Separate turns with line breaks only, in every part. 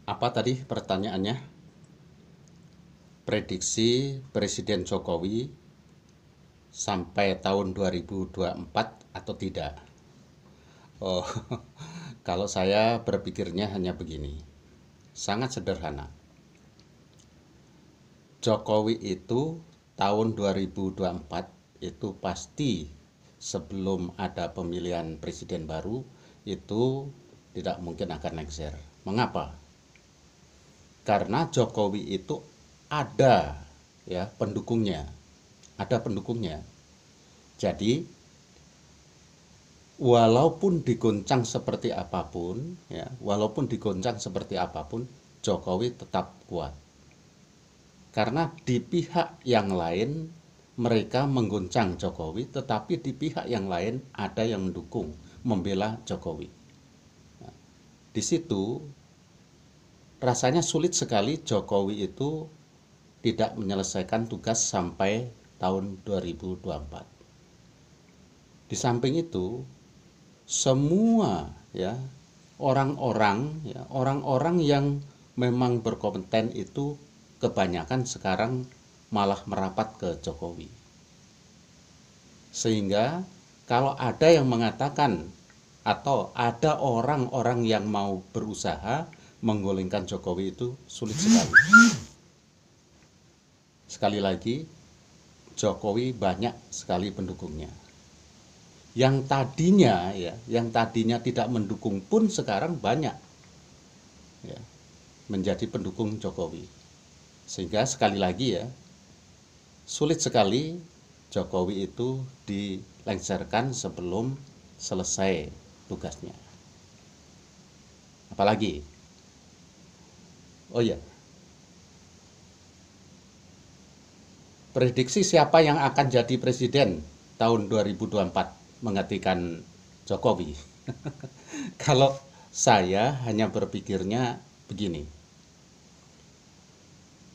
Apa tadi pertanyaannya? Prediksi Presiden Jokowi sampai tahun 2024 atau tidak? Oh, kalau saya berpikirnya hanya begini. Sangat sederhana. Jokowi itu tahun 2024 itu pasti sebelum ada pemilihan presiden baru itu tidak mungkin akan lengser. Mengapa? Karena Jokowi itu ada ya pendukungnya, ada pendukungnya. Jadi walaupun digoncang seperti apapun, ya, walaupun digoncang seperti apapun, Jokowi tetap kuat. Karena di pihak yang lain mereka menggoncang Jokowi, tetapi di pihak yang lain ada yang mendukung, membela Jokowi. Di situ rasanya sulit sekali Jokowi itu tidak menyelesaikan tugas sampai tahun 2024. Di samping itu, semua ya orang-orang yang memang berkompeten itu kebanyakan sekarang malah merapat ke Jokowi. Sehingga kalau ada yang mengatakan atau ada orang-orang yang mau berusaha menggulingkan Jokowi itu sulit sekali. Sekali lagi, Jokowi banyak sekali pendukungnya. Yang tadinya tidak mendukung pun sekarang banyak ya, menjadi pendukung Jokowi. Sehingga sekali lagi ya, sulit sekali Jokowi itu dilengsarkan sebelum selesai tugasnya. Apalagi, oh ya, prediksi siapa yang akan jadi presiden tahun 2024 menggantikan Jokowi. Kalau saya hanya berpikirnya begini.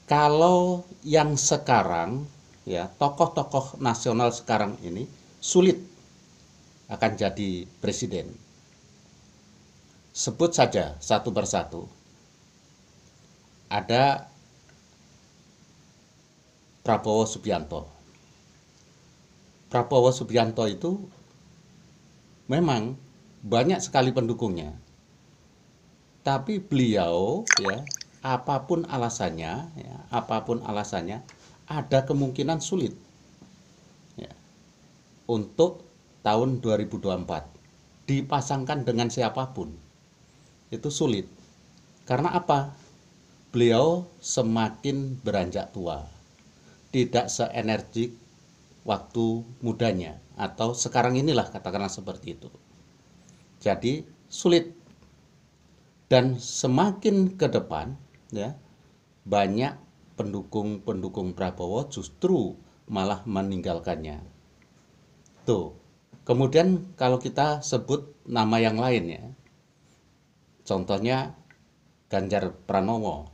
Kalau yang sekarang ya, tokoh-tokoh nasional sekarang ini sulit akan jadi presiden. Sebut saja satu persatu. Ada Prabowo Subianto. Prabowo Subianto itu memang banyak sekali pendukungnya. Tapi beliau ya, apapun alasannya ada kemungkinan sulit ya, untuk tahun 2024 dipasangkan dengan siapapun. Itu sulit. Karena apa? Beliau semakin beranjak tua. Tidak seenergik waktu mudanya atau sekarang inilah, katakanlah seperti itu. Jadi sulit, dan semakin ke depan ya, banyak pendukung Prabowo justru malah meninggalkannya. Tuh. Kemudian kalau kita sebut nama yang lain ya. Contohnya Ganjar Pranowo.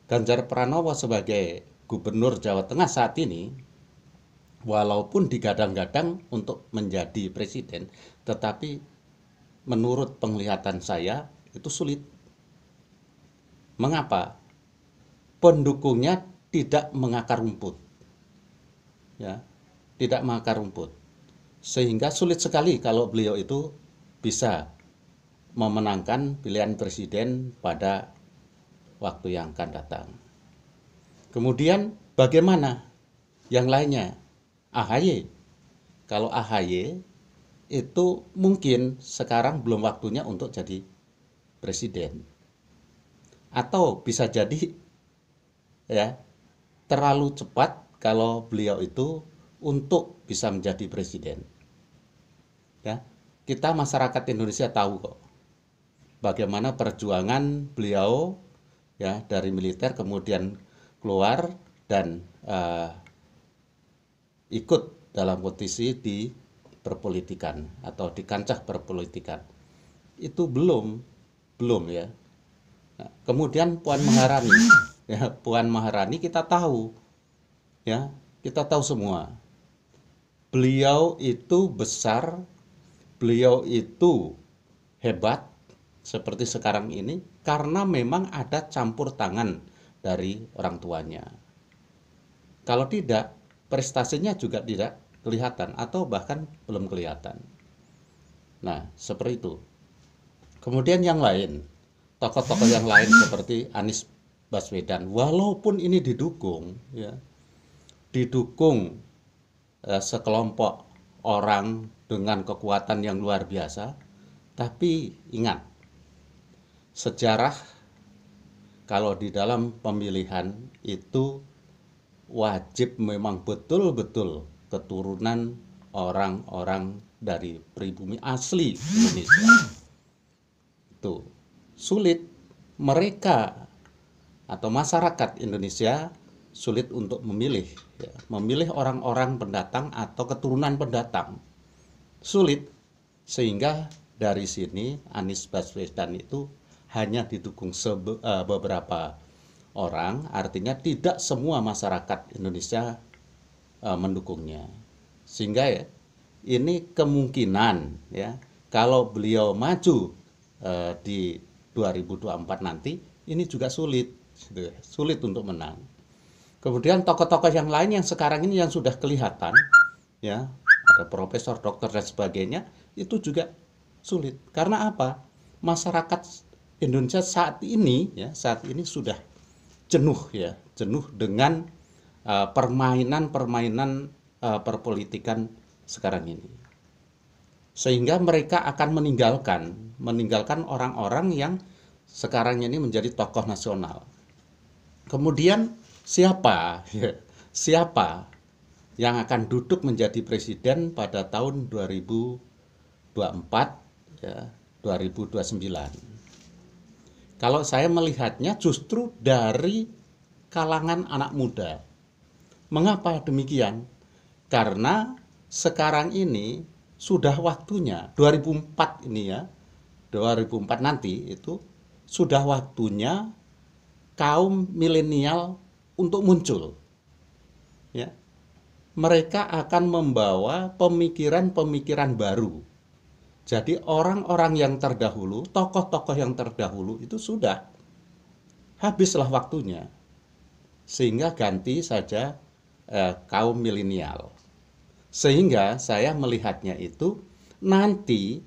Ganjar Pranowo sebagai Gubernur Jawa Tengah saat ini, walaupun digadang-gadang untuk menjadi presiden, tetapi menurut penglihatan saya itu sulit. Mengapa? Pendukungnya tidak mengakar rumput. Ya, tidak mengakar rumput. Sehingga sulit sekali kalau beliau itu bisa memenangkan pilihan presiden pada waktu yang akan datang. Kemudian bagaimana yang lainnya? AHY. Kalau AHY itu mungkin sekarang belum waktunya untuk jadi presiden. Atau bisa jadi ya terlalu cepat kalau beliau itu untuk bisa menjadi presiden. Ya, kita masyarakat Indonesia tahu kok bagaimana perjuangan beliau ya dari militer kemudian keluar dan ikut dalam kompetisi di perpolitikan atau di kancah perpolitikan. Itu belum ya. Nah, kemudian Puan Maharani ya, Puan Maharani kita tahu ya, kita tahu semua. Beliau itu besar, beliau itu hebat, seperti sekarang ini karena memang ada campur tangan dari orang tuanya. Kalau tidak, prestasinya juga tidak kelihatan atau bahkan belum kelihatan. Nah, seperti itu. Kemudian yang lain, tokoh-tokoh yang lain seperti Anies Baswedan, walaupun ini didukung, ya, didukung sekelompok orang dengan kekuatan yang luar biasa, tapi ingat, sejarah kalau di dalam pemilihan itu wajib memang betul-betul keturunan orang-orang dari pribumi asli Indonesia. Itu sulit, mereka atau masyarakat Indonesia sulit untuk memilih, ya, memilih orang-orang pendatang atau keturunan pendatang sulit, sehingga dari sini Anies Baswedan itu hanya didukung beberapa orang, artinya tidak semua masyarakat Indonesia mendukungnya, sehingga ya ini kemungkinan ya kalau beliau maju di 2024 nanti ini juga sulit untuk menang. Kemudian tokoh-tokoh yang lain yang sekarang ini yang sudah kelihatan, ya, ada profesor, dokter dan sebagainya, itu juga sulit. Karena apa? Masyarakat Indonesia saat ini sudah jenuh, ya, jenuh dengan permainan perpolitikan sekarang ini. Sehingga mereka akan meninggalkan orang-orang yang sekarang ini menjadi tokoh nasional. Kemudian siapa yang akan duduk menjadi presiden pada tahun 2024 ya, 2029? Kalau saya melihatnya justru dari kalangan anak muda. Mengapa demikian? Karena sekarang ini sudah waktunya 2004 ini ya, 2004 nanti itu sudah waktunya kaum milenial untuk muncul. Ya. Mereka akan membawa pemikiran-pemikiran baru. Jadi orang-orang yang terdahulu, tokoh-tokoh yang terdahulu itu sudah habislah waktunya. Sehingga ganti saja kaum milenial. Sehingga saya melihatnya itu nanti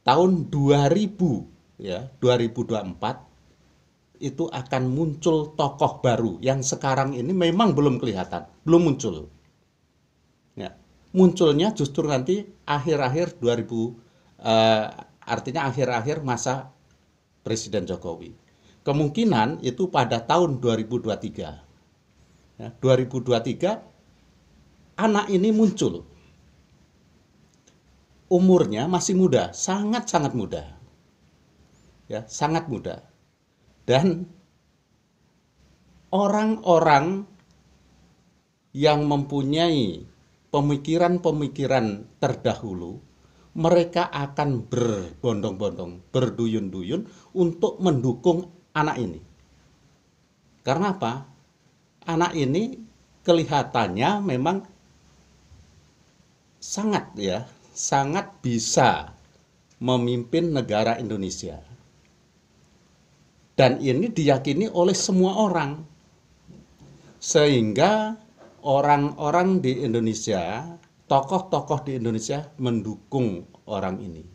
tahun 2000 ya, 2024 itu akan muncul tokoh baru yang sekarang ini memang belum kelihatan, belum muncul. Ya, munculnya justru nanti akhir-akhir 2000 artinya akhir-akhir masa Presiden Jokowi. Kemungkinan itu pada tahun 2023. Ya, 2023 anak ini muncul. Umurnya masih muda, sangat-sangat muda. Ya, sangat muda. Dan orang-orang yang mempunyai pemikiran-pemikiran terdahulu, mereka akan berbondong-bondong, berduyun-duyun untuk mendukung anak ini. Karena apa? Anak ini kelihatannya memang sangat bisa memimpin negara Indonesia. Dan ini diyakini oleh semua orang. Sehingga orang-orang di Indonesia, tokoh-tokoh di Indonesia mendukung orang ini.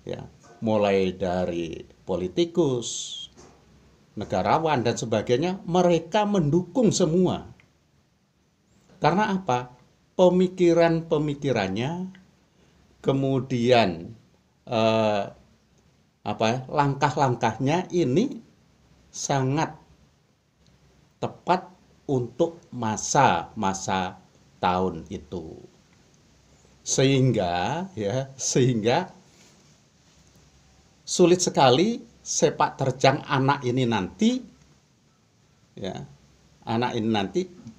Ya, mulai dari politikus, negarawan dan sebagainya, mereka mendukung semua. Karena apa? Pemikiran-pemikirannya, kemudian langkah-langkahnya ini sangat tepat untuk masa-masa tahun itu. Sehingga sulit sekali sepak terjang anak ini nanti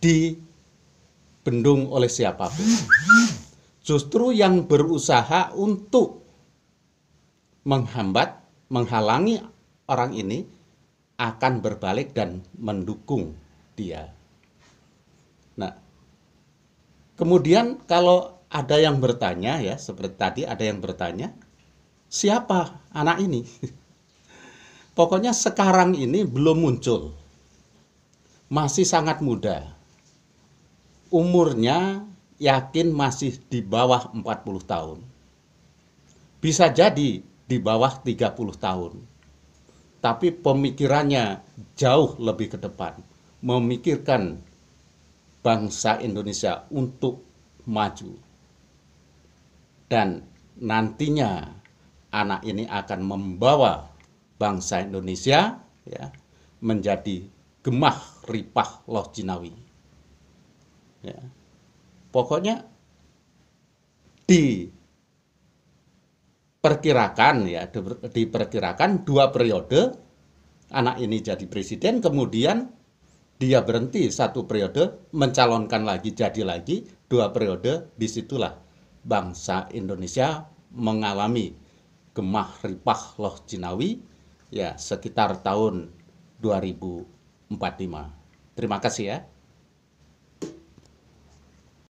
dibendung oleh siapapun. Justru yang berusaha untuk menghalangi orang ini akan berbalik dan mendukung dia. Nah, kemudian kalau ada yang bertanya, ya seperti tadi ada yang bertanya, siapa anak ini. Pokoknya sekarang ini belum muncul, masih sangat muda. Umurnya yakin masih di bawah 40 tahun. Bisa jadi di bawah 30 tahun. Tapi pemikirannya jauh lebih ke depan. Memikirkan bangsa Indonesia untuk maju. Dan nantinya anak ini akan membawa bangsa Indonesia ya menjadi gemah ripah loh jinawi. Ya. Pokoknya diperkirakan 2 periode anak ini jadi presiden, kemudian dia berhenti 1 periode, mencalonkan lagi, jadi lagi 2 periode. Disitulah bangsa Indonesia mengalami gemah ripah loh jinawi ya sekitar tahun 2045. Terima kasih ya.